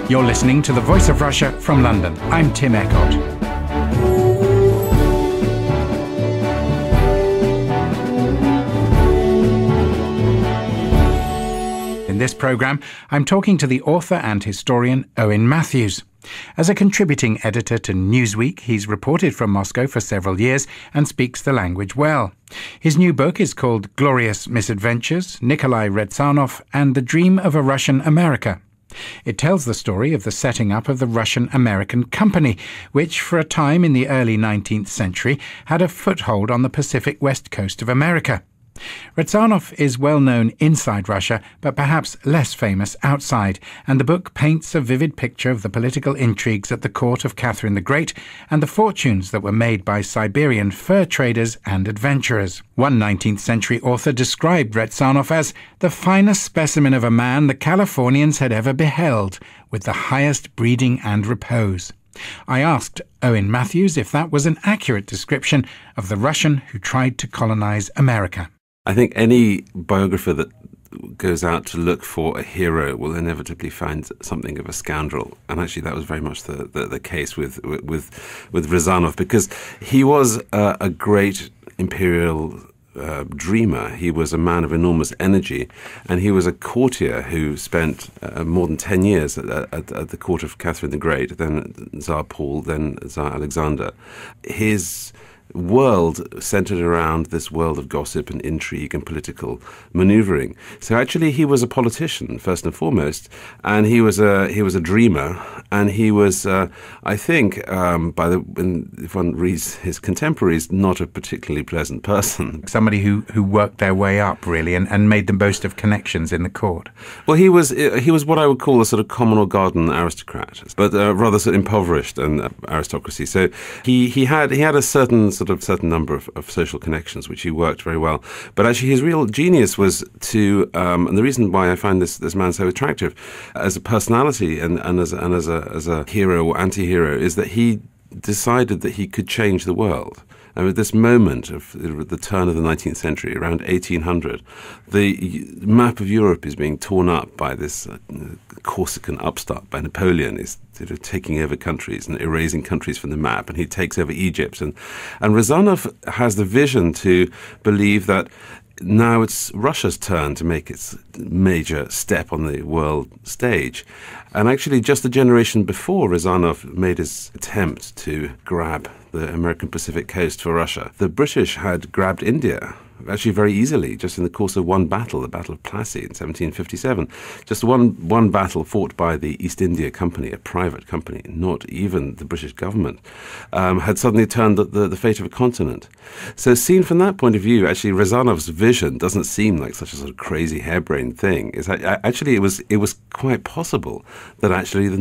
You're listening to The Voice of Russia from London. I'm Tim Ecott. In this programme, I'm talking to the author and historian Owen Matthews. As a contributing editor to Newsweek, he's reported from Moscow for several years and speaks the language well. His new book is called Glorious Misadventures, Nikolai Rezanov and the Dream of a Russian America. It tells the story of the setting up of the Russian-American Company, which for a time in the early 19th century had a foothold on the Pacific west coast of America. Rezanov is well known inside Russia, but perhaps less famous outside, and the book paints a vivid picture of the political intrigues at the court of Catherine the Great and the fortunes that were made by Siberian fur traders and adventurers. One 19th century author described Rezanov as the finest specimen of a man the Californians had ever beheld, with the highest breeding and repose. I asked Owen Matthews if that was an accurate description of the Russian who tried to colonize America. I think any biographer that goes out to look for a hero will inevitably find something of a scoundrel, and actually that was very much the case with Rezanov, because he was a great imperial dreamer. He was a man of enormous energy, and he was a courtier who spent more than 10 years at the court of Catherine the Great, then Tsar Paul, then Tsar Alexander. His world centered around this world of gossip and intrigue and political maneuvering. So actually he was a politician first and foremost, and he was a dreamer, and he was I think if one reads his contemporaries, not a particularly pleasant person. Somebody who worked their way up really and made the most of connections in the court. Well, he was what I would call a sort of common or garden aristocrat, but rather sort of impoverished and aristocracy. So he had a certain number of social connections, which he worked very well. But actually his real genius was to, and the reason why I find this man so attractive as a personality and as a hero or anti-hero, is that he decided that he could change the world. And at this moment of the turn of the 19th century, around 1800, the map of Europe is being torn up by this Corsican upstart, by Napoleon, is taking over countries and erasing countries from the map, and he takes over Egypt. And Rezanov has the vision to believe that now it's Russia's turn to make its major step on the world stage. And actually, just a generation before Rezanov made his attempt to grab the American Pacific coast for Russia, the British had grabbed India, actually very easily, just in the course of one battle, the Battle of Plassey in 1757. Just one battle fought by the East India Company, a private company, not even the British government, had suddenly turned the fate of a continent. So seen from that point of view, actually Rezanov's vision doesn't seem like such a sort of crazy harebrained thing. Actually, it was quite possible that actually the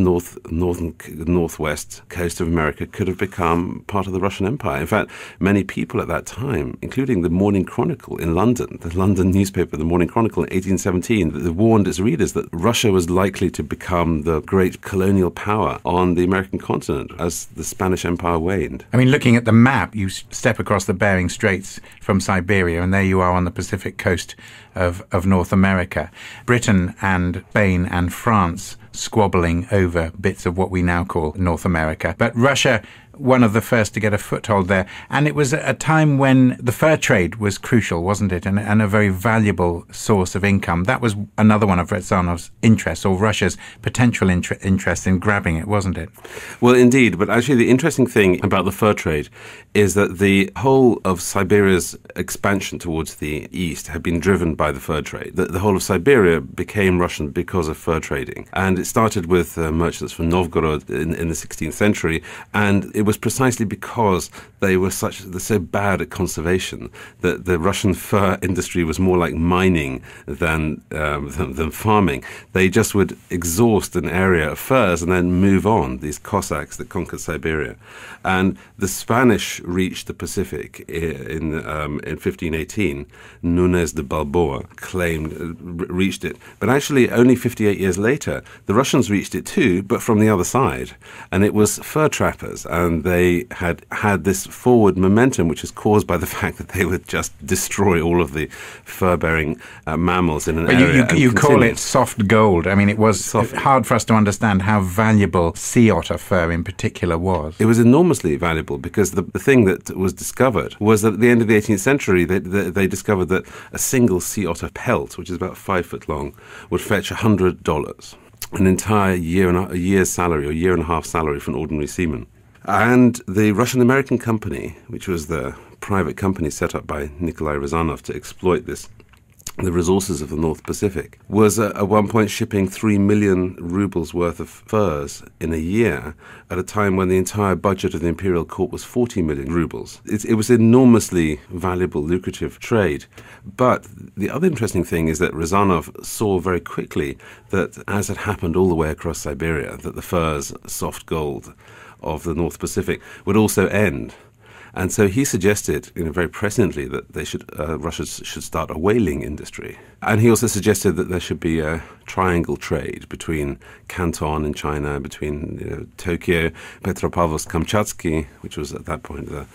northwest coast of America could have become part of the Russian Empire. In fact, many people at that time, including the Morning Chronicle in London, the London newspaper, the Morning Chronicle in 1817, warned its readers that Russia was likely to become the great colonial power on the American continent as the Spanish Empire waned. I mean, looking at the map, you step across the Bering Straits from Siberia, and there you are on the Pacific coast of North America. Britain and Spain and France squabbling over bits of what we now call North America. But Russia, one of the first to get a foothold there. And it was a time when the fur trade was crucial, wasn't it? And a very valuable source of income. That was another one of Rezanov's interests, or Russia's potential interest in grabbing it, wasn't it? Well, indeed. But actually the interesting thing about the fur trade is that the whole of Siberia's expansion towards the east had been driven by the fur trade. The whole of Siberia became Russian because of fur trading. And it started with merchants from Novgorod in the 16th century, and it was precisely because they were so bad at conservation that the Russian fur industry was more like mining than farming. They just would exhaust an area of furs and then move on, these Cossacks that conquered Siberia. And the Spanish reached the Pacific in 1518. Núñez de Balboa reached it. But actually, only 58 years later, the Russians reached it too, but from the other side. And it was fur trappers and and they had this forward momentum, which is caused by the fact that they would just destroy all of the fur-bearing mammals in an area. You call it soft gold. I mean, it was hard for us to understand how valuable sea otter fur in particular was. It was enormously valuable because the thing that was discovered was that at the end of the 18th century, they discovered that a single sea otter pelt, which is about 5 foot long, would fetch $100. An entire a year's salary or year and a half salary for an ordinary seaman. And the Russian-American company, which was the private company set up by Nikolai Rezanov to exploit the resources of the North Pacific, was at one point shipping 3 million rubles worth of furs in a year at a time when the entire budget of the imperial court was 40 million rubles. It was enormously valuable, lucrative trade. But the other interesting thing is that Rezanov saw very quickly that, as had happened all the way across Siberia, that the furs, soft gold of the North Pacific, would also end. And so he suggested, very presciently, that Russia should start a whaling industry. And he also suggested that there should be a triangle trade between Canton in China, between Tokyo, Petropavlovsk-Kamchatsky, which was at that point the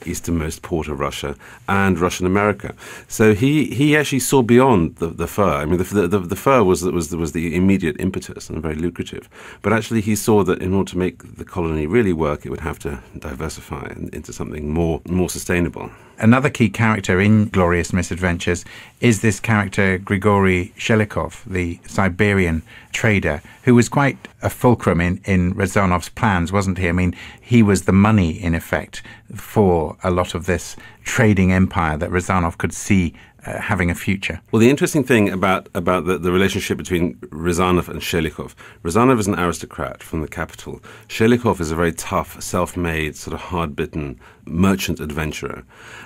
easternmost port of Russia, and Russian America. So he actually saw beyond the fur. I mean, the fur was the immediate impetus and very lucrative. But actually he saw that in order to make the colony really work, it would have to diversify into something more sustainable. Another key character in Glorious Misadventures is this character Grigory Shelikov, the Siberian trader, who was quite a fulcrum in Rezanov's plans, wasn't he? I mean, he was the money, in effect, for a lot of this trading empire that Rezanov could see having a future. Well, the interesting thing about the relationship between Rezanov and Shelikov, Rezanov is an aristocrat from the capital. Shelikov is a very tough, self-made, sort of hard-bitten merchant adventurer.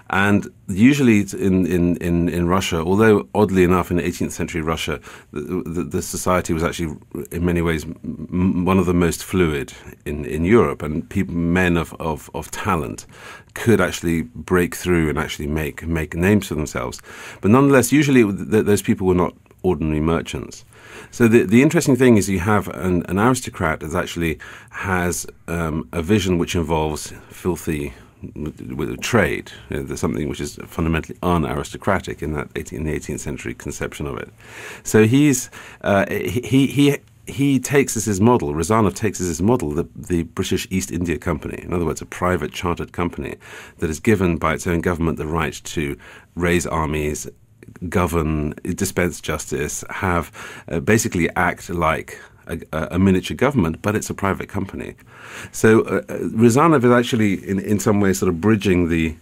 And usually in Russia, although oddly enough in 18th century Russia, the society was actually in many ways one of the most fluid in Europe, and men of talent could actually break through and actually make names for themselves. But nonetheless, usually those people were not ordinary merchants. So the interesting thing is you have an aristocrat that actually has a vision which involves filthy with trade. There's something which is fundamentally un-aristocratic in the 18th century conception of it. So he takes as his model, Rezanov takes as his model the British East India Company, in other words, a private chartered company that is given by its own government the right to raise armies, govern, dispense justice, basically act like a miniature government, but it's a private company. So Rezanov is actually, in some ways, sort of bridging the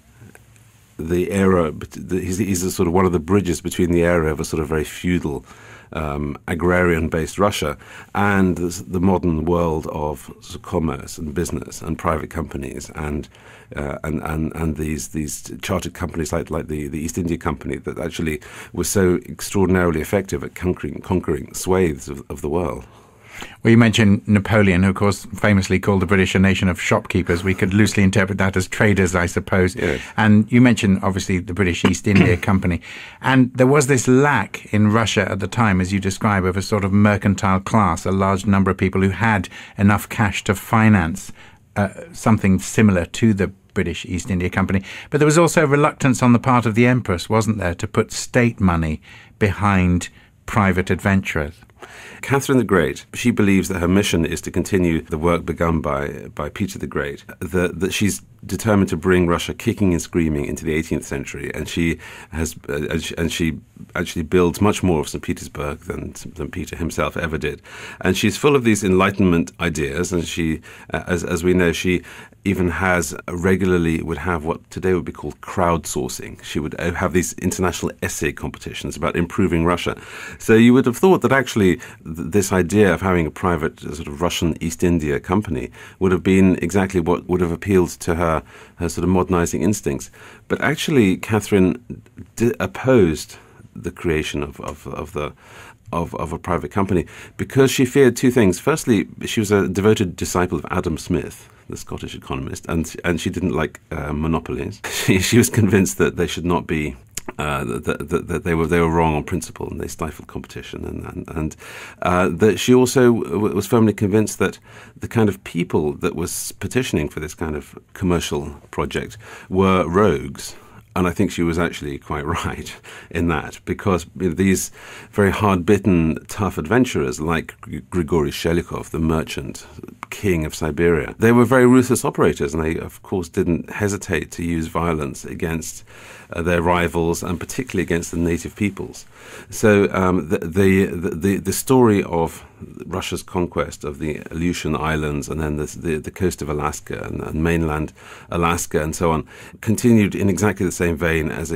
era. He's a sort of one of the bridges between the era of a sort of very feudal, agrarian-based Russia and the modern world of sort of commerce and business and private companies and these chartered companies like the East India Company that actually was so extraordinarily effective at conquering swathes of the world. Well, you mentioned Napoleon, who, of course, famously called the British a nation of shopkeepers. We could loosely interpret that as traders, I suppose. Yes. And you mentioned, obviously, the British East India Company. And there was this lack in Russia at the time, as you describe, of a sort of mercantile class, a large number of people who had enough cash to finance something similar to the British East India Company. But there was also reluctance on the part of the Empress, wasn't there, to put state money behind private adventurers. Catherine the Great, she believes that her mission is to continue the work begun by Peter the Great, that she's determined to bring Russia kicking and screaming into the 18th century, and she actually builds much more of St. Petersburg than Peter himself ever did. And she's full of these Enlightenment ideas, and she, as we know, she even regularly would have what today would be called crowdsourcing. She would have these international essay competitions about improving Russia. So you would have thought that actually this idea of having a private sort of Russian East India Company would have been exactly what would have appealed to her sort of modernizing instincts. But actually, Catherine opposed the creation of a private company because she feared two things. Firstly, she was a devoted disciple of Adam Smith, the Scottish economist, and she didn't like monopolies. She was convinced that they should not be that they were wrong on principle, and they stifled competition, and that she also was firmly convinced that the kind of people that was petitioning for this kind of commercial project were rogues. And I think she was actually quite right in that, because these very hard-bitten, tough adventurers like Grigory Shelikhov, the merchant king of Siberia, they were very ruthless operators, and they, of course, didn't hesitate to use violence against their rivals, and particularly against the native peoples. So the story of Russia's conquest of the Aleutian Islands, and then the coast of Alaska and mainland Alaska and so on, continued in exactly the same vein as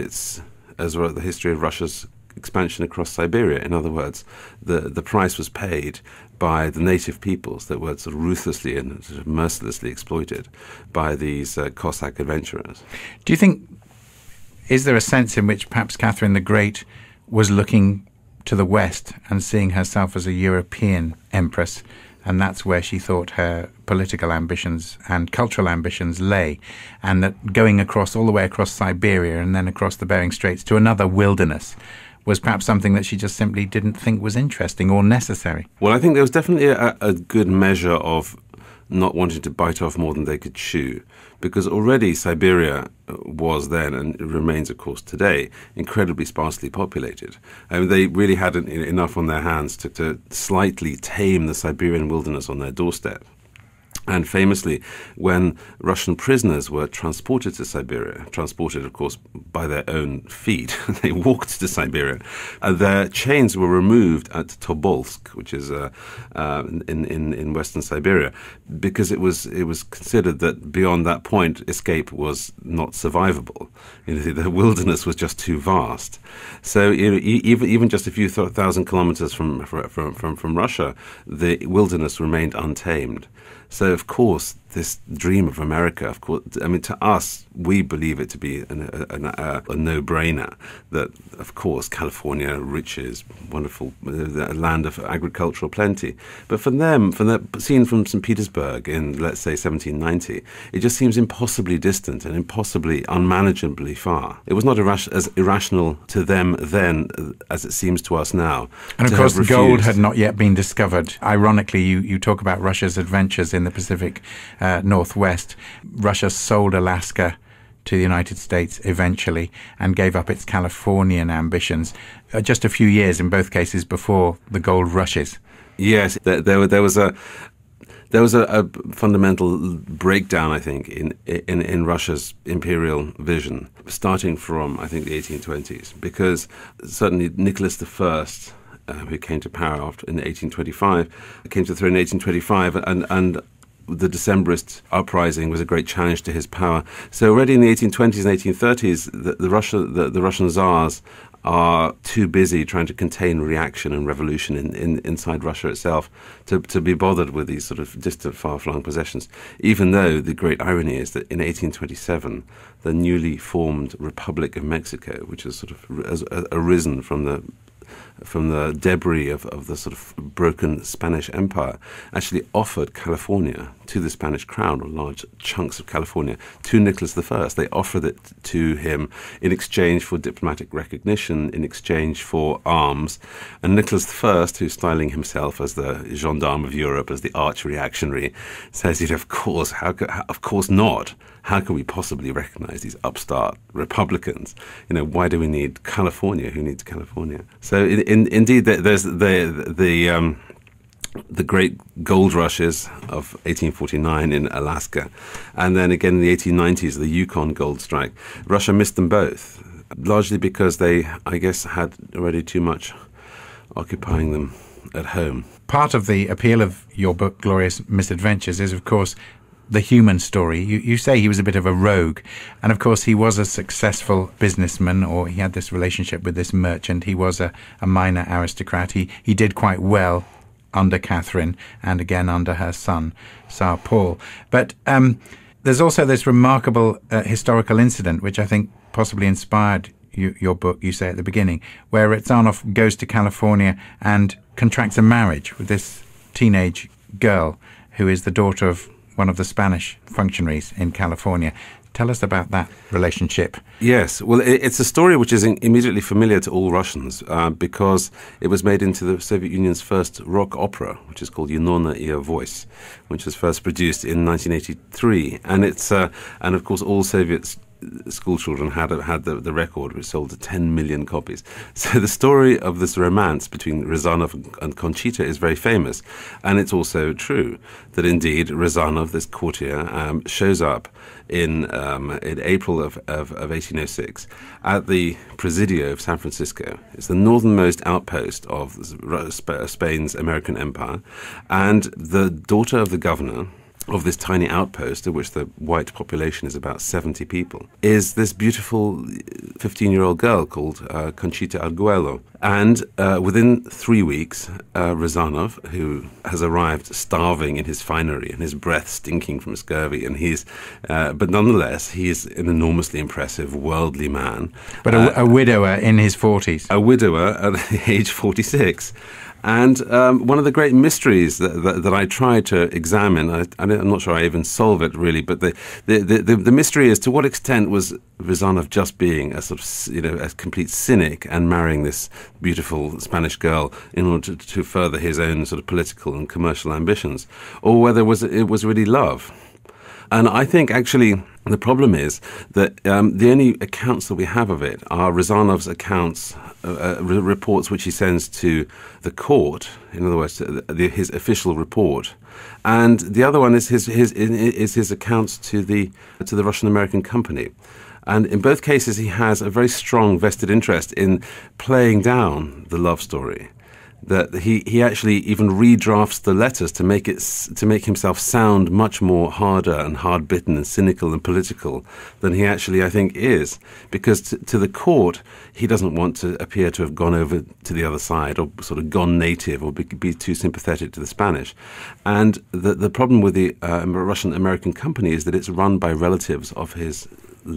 the history of Russia's expansion across Siberia. In other words, the price was paid by the native peoples that were sort of ruthlessly and sort of mercilessly exploited by these Cossack adventurers. Do you think, is there a sense in which perhaps Catherine the Great was looking to the West and seeing herself as a European empress, and that's where she thought her political ambitions and cultural ambitions lay, and that going across all the way across Siberia and then across the Bering Straits to another wilderness was perhaps something that she just simply didn't think was interesting or necessary? Well, I think there was definitely a good measure of not wanting to bite off more than they could chew, because already Siberia was then, and remains, of course, today, incredibly sparsely populated. I mean, they really had enough on their hands to slightly tame the Siberian wilderness on their doorstep. And famously, when Russian prisoners were transported to Siberia, transported, of course, by their own feet, they walked to Siberia, their chains were removed at Tobolsk, which is in western Siberia, because it was considered that beyond that point, escape was not survivable. The wilderness was just too vast. So even just a few thousand kilometers from Russia, the wilderness remained untamed. So, of course, this dream of America, of course, I mean, to us, we believe it to be a no-brainer that, of course, California, riches, wonderful, a land of agricultural plenty. But for them, seen from St. Petersburg in, let's say, 1790, it just seems impossibly distant and impossibly unmanageably far. It was not as irrational to them then as it seems to us now. And, of course, gold had not yet been discovered. Ironically, you talk about Russia's adventures in the Pacific Northwest. Russia sold Alaska to the United States eventually and gave up its Californian ambitions just a few years, in both cases, before the gold rushes. Yes, there was a fundamental breakdown, I think, in Russia's imperial vision, starting from, I think, the 1820s, because certainly Nicholas I, who came to power in 1825, came to the throne in 1825, and the Decembrist uprising was a great challenge to his power. So already in the 1820s and 1830s, the Russian Tsars are too busy trying to contain reaction and revolution inside Russia itself to be bothered with these sort of distant, far-flung possessions, even though the great irony is that in 1827, the newly formed Republic of Mexico, which has sort of arisen from the debris of the sort of broken Spanish Empire, actually offered California to the Spanish crown, or large chunks of California, to Nicholas I. They offered it to him in exchange for diplomatic recognition, in exchange for arms. And Nicholas I, who's styling himself as the gendarme of Europe, as the arch-reactionary, says, of course, of course not. How can we possibly recognize these upstart Republicans? Why do we need California? Who needs California? So indeed, there's the great gold rushes of 1849 in Alaska, and then again in the 1890s, the Yukon gold strike. Russia missed them both, largely because they, I guess, had already too much occupying them at home. Part of the appeal of your book, Glorious Misadventures, is, of course, the human story. You say he was a bit of a rogue, and of course he was a successful businessman, or he had this relationship with this merchant. He was a minor aristocrat. He did quite well under Catherine and again under her son, Tsar Paul. But there's also this remarkable historical incident which I think possibly inspired your book, you say at the beginning, where Rezanov goes to California and contracts a marriage with this teenage girl who is the daughter of one of the Spanish functionaries in California. Tell us about that relationship. Yes, well, it's a story which is immediately familiar to all Russians because it was made into the Soviet Union's first rock opera, which is called Yunona и Voice, which was first produced in 1983. And and of course all Soviet school children had the record, which sold 10 million copies. So the story of this romance between Rezanov and Conchita is very famous, and it's also true that indeed Rezanov, this courtier, shows up in April of 1806 at the Presidio of San Francisco. It's the northernmost outpost of Spain's American empire, and the daughter of the governor of this tiny outpost, of which the white population is about 70 people, is this beautiful 15-year-old girl called Conchita Arguello. And within 3 weeks, Rezanov, who has arrived starving in his finery and his breath stinking from scurvy, and but nonetheless, he's an enormously impressive, worldly man. But a widower in his 40s. A widower at age 46. And one of the great mysteries that I tried to examine, I'm not sure I even solve it really, but the mystery is to what extent was Rezanov just being a sort of, a complete cynic and marrying this beautiful Spanish girl in order to further his own sort of political and commercial ambitions, or whether it was really love. And I think actually the problem is that the only accounts that we have of it are Rezanov's accounts, reports which he sends to the court, in other words, his official report. And the other one is his accounts to the Russian-American company. And in both cases, he has a very strong vested interest in playing down the love story. That he actually even redrafts the letters to make himself sound much more harder and hard-bitten and cynical and political than he actually, I think, is. Because to the court, he doesn't want to appear to have gone over to the other side or sort of gone native or be too sympathetic to the Spanish. And the problem with the Russian-American company is that it's run by relatives of his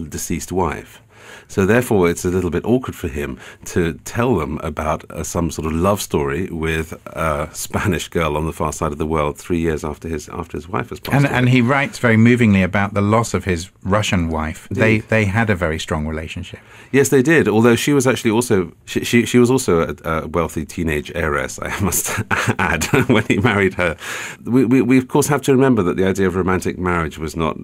deceased wife. So therefore, it's a little bit awkward for him to tell them about some sort of love story with a Spanish girl on the far side of the world 3 years after his wife has passed away. And he writes very movingly about the loss of his Russian wife. They had a very strong relationship. Yes, they did. Although she was actually also she was also a wealthy teenage heiress, I must add, when he married her. We of course have to remember that the idea of romantic marriage was not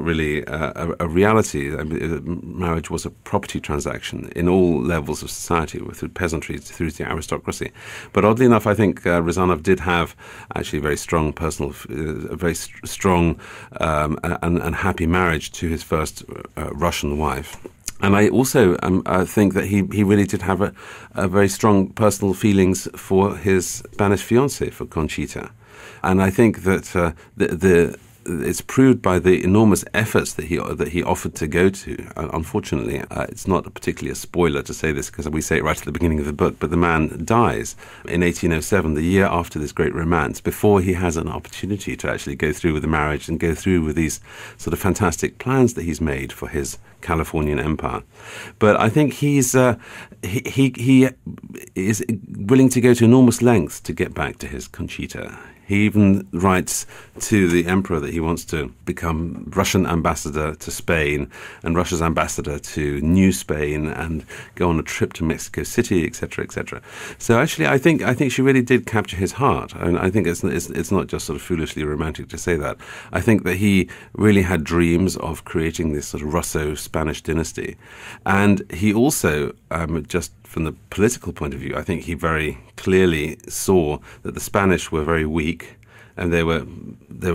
really a reality. I mean, marriage was a property transaction in all levels of society, through peasantry through to aristocracy. But oddly enough, I think Rezanov did have actually a very strong a very strong and happy marriage to his first Russian wife. And I also think that he really did have a very strong personal feelings for his Spanish fiancée, for Conchita. And I think that it's proved by the enormous efforts that he offered to go to. Unfortunately, it's not particularly a spoiler to say this because we say it right at the beginning of the book, but the man dies in 1807, the year after this great romance, before he has an opportunity to actually go through with the marriage and go through with these sort of fantastic plans that he's made for his Californian empire. But I think he is willing to go to enormous lengths to get back to his Conchita. He even writes to the emperor that he wants to become Russian ambassador to Spain and Russia's ambassador to New Spain and go on a trip to Mexico City, etc., etc. So actually, I think she really did capture his heart. And I think it's not just sort of foolishly romantic to say that. I think that he really had dreams of creating this sort of Russo-Spanish dynasty. And he also, just from the political point of view, I think he very clearly saw that the Spanish were very weak, and they were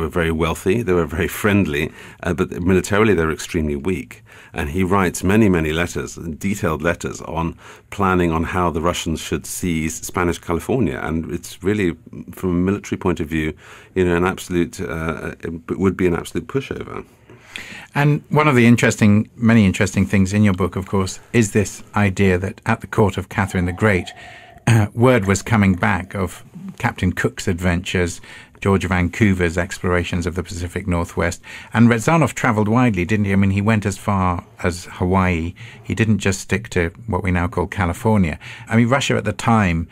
very wealthy, they were very friendly, but militarily they were extremely weak. And he writes many, many letters, detailed letters, on planning on how the Russians should seize Spanish California. And it's really, from a military point of view, an absolute, it would be an absolute pushover. And one of the many interesting things in your book, of course, is this idea that at the court of Catherine the Great, word was coming back of Captain Cook's adventures, George Vancouver's explorations of the Pacific Northwest. And Rezanov travelled widely, didn't he? I mean, he went as far as Hawaii. He didn't just stick to what we now call California. I mean, Russia at the time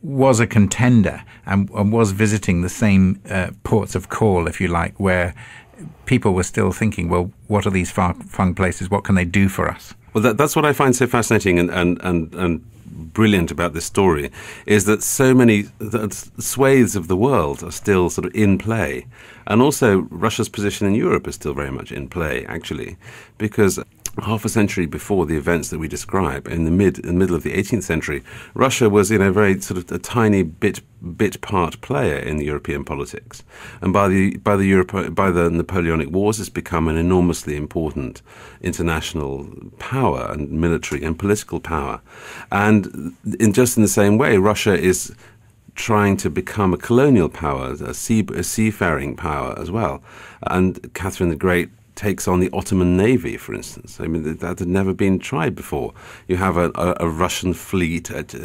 was a contender and was visiting the same ports of call, if you like, where people were still thinking, well, what are these far-flung places? What can they do for us? Well, that's what I find so fascinating and brilliant about this story, is that so many swathes of the world are still sort of in play. And also Russia's position in Europe is still very much in play, actually, because half a century before the events that we describe, in the middle of the 18th century, Russia was, very sort of a tiny bit part player in the European politics, and by the Napoleonic Wars, it's become an enormously important international power and military and political power, and in the same way, Russia is trying to become a colonial power, a seafaring power as well, and Catherine the Great takes on the Ottoman Navy, for instance. I mean, that had never been tried before. You have a Russian fleet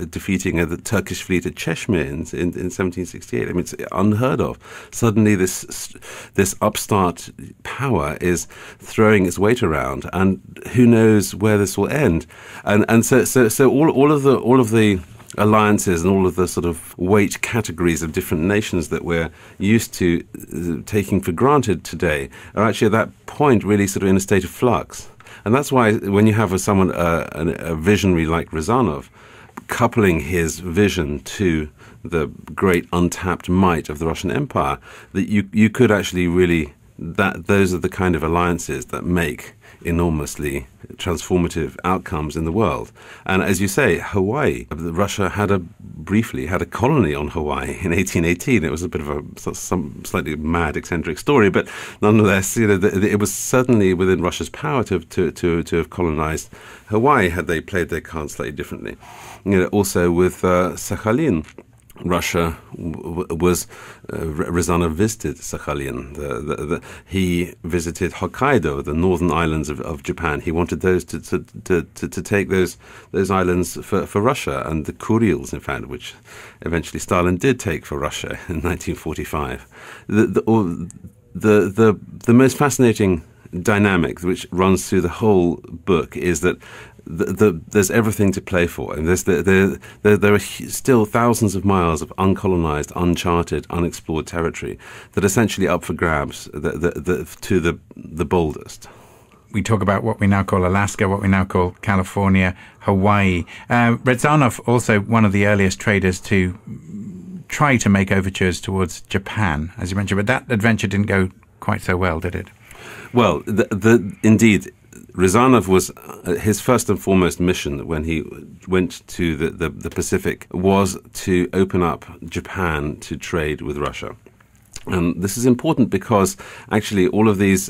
defeating the Turkish fleet at Cheshire in 1768. I mean, it's unheard of. Suddenly, this upstart power is throwing its weight around, and who knows where this will end? And so all of the alliances and all of the sort of weight categories of different nations that we're used to taking for granted today are actually at that point really sort of in a state of flux. And that's why when you have a visionary like Rezanov, coupling his vision to the great untapped might of the Russian Empire, that you could actually really, those are the kind of alliances that make enormously transformative outcomes in the world. And as you say, Hawaii, Russia briefly had a colony on Hawaii in 1818. It was a bit of some slightly mad, eccentric story, but nonetheless, it was certainly within Russia's power to have colonized Hawaii had they played their cards slightly differently. Also with Sakhalin, Russia Rezanov visited Sakhalin. He visited Hokkaido, the northern islands of Japan. He wanted those to take those islands for Russia, and the Kurils, in fact, which eventually Stalin did take for Russia in 1945. The most fascinating dynamic which runs through the whole book is that there's everything to play for, and there are still thousands of miles of uncolonized, uncharted, unexplored territory that are essentially up for grabs to the boldest. We talk about what we now call Alaska, what we now call California, Hawaii. Rezanov, also one of the earliest traders to try to make overtures towards Japan, as you mentioned, but that adventure didn't go quite so well, did it? Well, indeed, Rezanov was his first and foremost mission when he went to the Pacific was to open up Japan to trade with Russia. And this is important because actually all of these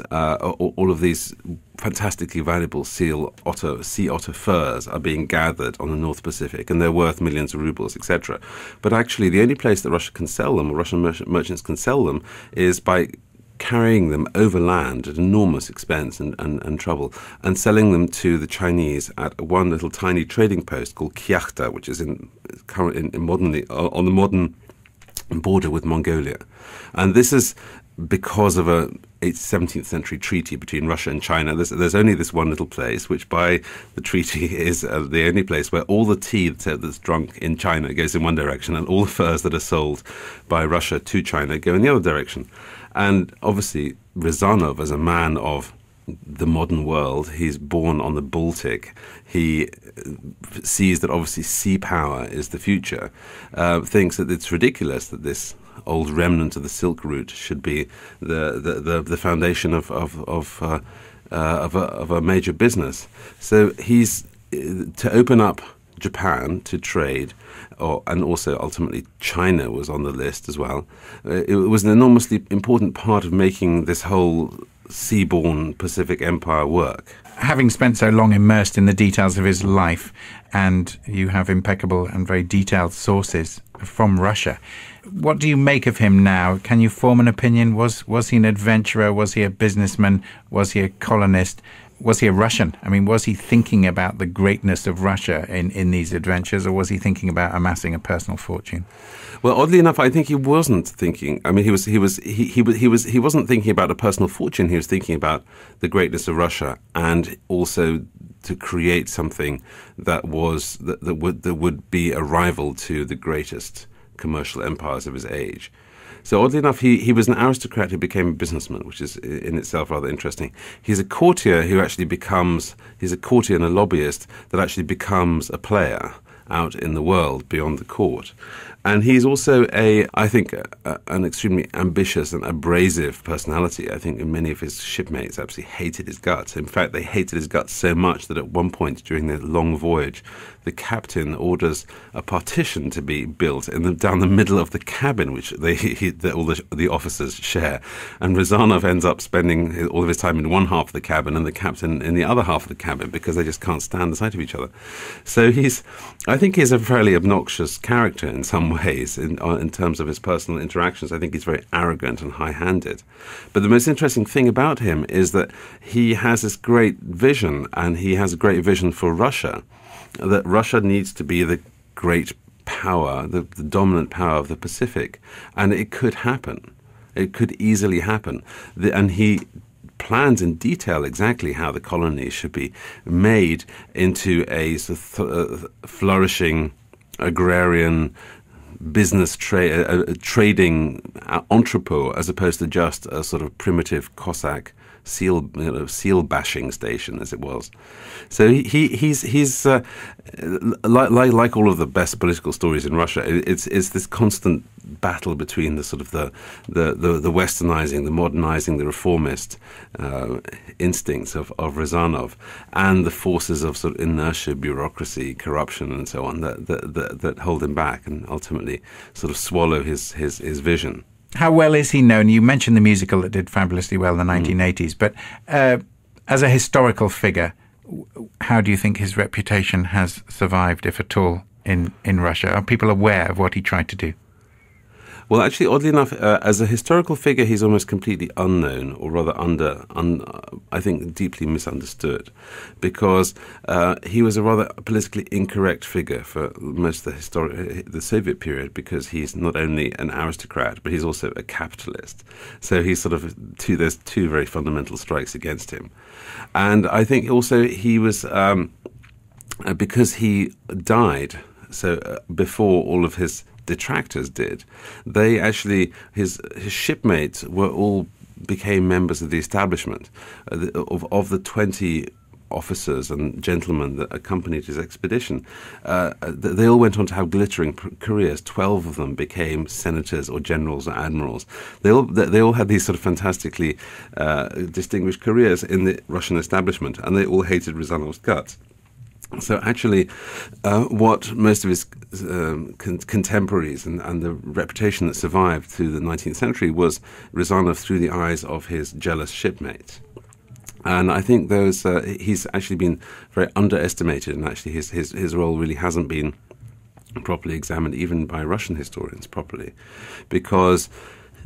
fantastically valuable sea otter furs are being gathered on the North Pacific, and they're worth millions of rubles, etc. But actually, the only place that Russia can sell them, or Russian merchants can sell them, is by carrying them overland at enormous expense and trouble, and selling them to the Chinese at one little tiny trading post called Kyakhta, which is modernly on the modern border with Mongolia. And this is because of a 17th century treaty between Russia and China. There's only this one little place, which by the treaty is the only place where all the tea that's drunk in China goes in one direction, and all the furs that are sold by Russia to China go in the other direction. And obviously, Rezanov, as a man of the modern world, he's born on the Baltic. He sees that obviously sea power is the future, thinks that it's ridiculous that this old remnant of the Silk Route should be the foundation of a major business. So he's to open up Japan to trade, and also ultimately China was on the list as well. It was an enormously important part of making this whole seaborne Pacific Empire work. Having spent so long immersed in the details of his life, and you have impeccable and very detailed sources from Russia, what do you make of him now? Can you form an opinion? Was he an adventurer? Was he a businessman? Was he a colonist? Was he a Russian? I mean, was he thinking about the greatness of Russia in these adventures, or was he thinking about amassing a personal fortune? Well, oddly enough, I think he wasn't thinking. I mean, he wasn't thinking about a personal fortune. He was thinking about the greatness of Russia, and also to create something that would be a rival to the greatest commercial empires of his age. So oddly enough, he was an aristocrat who became a businessman, which is in itself rather interesting. He's a courtier he's a courtier and a lobbyist that actually becomes a player out in the world beyond the court. And he's also I think, an extremely ambitious and abrasive personality. I think many of his shipmates absolutely hated his guts. In fact, they hated his guts so much that at one point during the long voyage, the captain orders a partition to be built down the middle of the cabin, which all the officers share. And Rezanov ends up spending all of his time in one half of the cabin and the captain in the other half of the cabin because they just can't stand the sight of each other. So I think he's a fairly obnoxious character in some ways in terms of his personal interactions. I think he's very arrogant and high-handed. But the most interesting thing about him is that he has this great vision, and he has a great vision for Russia, that Russia needs to be the great power, the dominant power of the Pacific. And it could happen. It could easily happen. And he plans in detail exactly how the colonies should be made into a sort of flourishing agrarian business trading entrepot, as opposed to just a sort of primitive Cossack seal bashing station, as it was. So he's like all of the best political stories in Russia. It's this constant battle between the sort of the westernizing, the modernizing, the reformist instincts of Rezanov, and the forces of sort of inertia, bureaucracy, corruption, and so on that hold him back and ultimately sort of swallow his vision. How well is he known? You mentioned the musical that did fabulously well in the 1980s, but as a historical figure, how do you think his reputation has survived, if at all, in Russia? Are people aware of what he tried to do? Well, actually, oddly enough, as a historical figure, he's almost completely unknown, or rather I think, deeply misunderstood, because he was a rather politically incorrect figure for most of the Soviet period, because he's not only an aristocrat, but he's also a capitalist. So he's there's two very fundamental strikes against him. And I think also he was, because he died, so before all of his detractors did, they actually, his shipmates became members of the establishment. Of the 20 officers and gentlemen that accompanied his expedition, they all went on to have glittering careers. 12 of them became senators or generals or admirals. They all had these sort of fantastically distinguished careers in the Russian establishment, and they all hated Rezanov's guts. So actually, what most of his contemporaries and the reputation that survived through the 19th century was Rezanov through the eyes of his jealous shipmates. And I think he's actually been very underestimated, and actually his role really hasn't been properly examined, even by Russian historians properly, because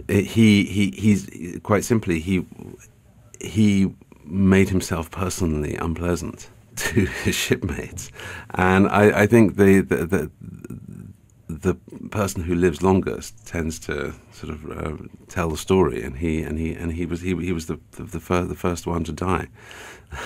he's quite simply he made himself personally unpleasant to his shipmates, and I think the person who lives longest tends to sort of tell the story, and he was the first one to die.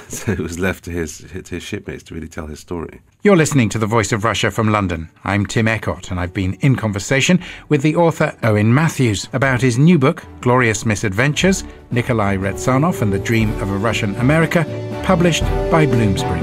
So it was left to his shipmates to really tell his story. You're listening to The Voice of Russia from London. I'm Tim Ecott, and I've been in conversation with the author Owen Matthews about his new book, Glorious Misadventures, Nikolai Rezanov and the Dream of a Russian America, published by Bloomsbury.